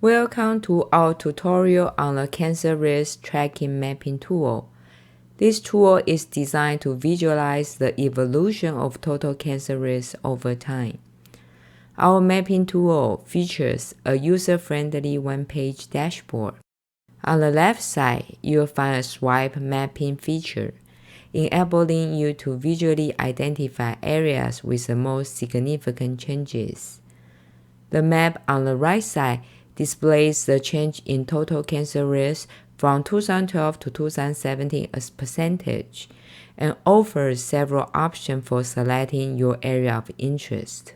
Welcome to our tutorial on the Cancer Risk Tracking Mapping Tool. This tool is designed to visualize the evolution of total cancer risk over time. Our mapping tool features a user-friendly one-page dashboard. On the left side, you'll find a swipe mapping feature, enabling you to visually identify areas with the most significant changes. The map on the right side displays the change in total cancer risk from 2012 to 2017 as percentage and offers several options for selecting your area of interest.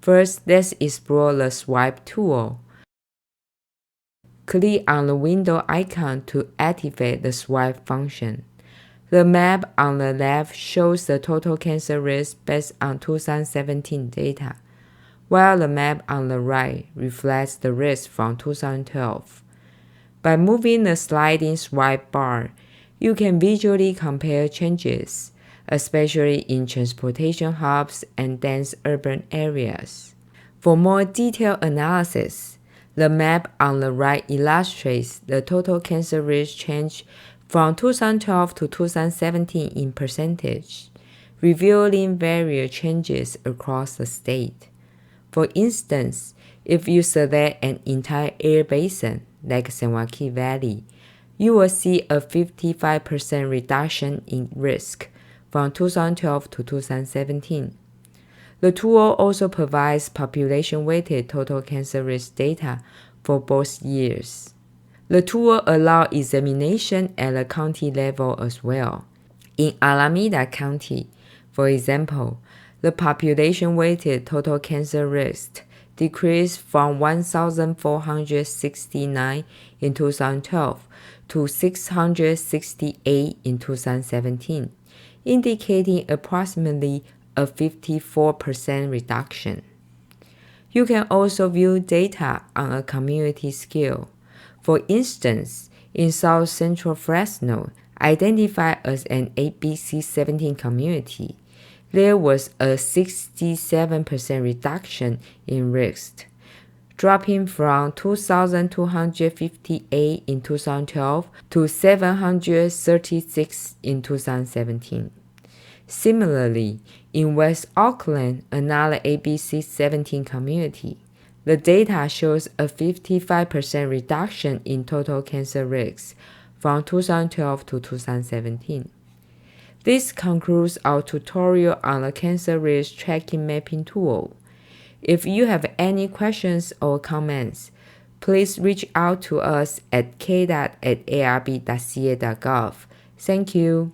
First, let's explore the swipe tool. Click on the window icon to activate the swipe function. The map on the left shows the total cancer risk based on 2017 data, while the map on the right reflects the risk from 2012. By moving the sliding swipe bar, you can visually compare changes, especially in transportation hubs and dense urban areas. For more detailed analysis, the map on the right illustrates the total cancer risk change from 2012 to 2017 in percentage, revealing various changes across the state. For instance, if you select an entire air basin, like San Joaquin Valley, you will see a 55% reduction in risk from 2012 to 2017. The tool also provides population-weighted total cancer risk data for both years. The tool allows examination at the county level as well. In Alameda County, for example, the population-weighted total cancer risk decreased from 1,469 in 2012 to 668 in 2017, indicating approximately a 54% reduction. You can also view data on a community scale. For instance, in South Central Fresno, identified as an ABC-17 community, there was a 67% reduction in risk, dropping from 2,258 in 2012 to 736 in 2017. Similarly, in West Auckland, another ABC-17 community, the data shows a 55% reduction in total cancer risk from 2012 to 2017. This concludes our tutorial on the Cancer Risk Tracking Mapping Tool. If you have any questions or comments, please reach out to us at cata@arb.ca.gov. Thank you.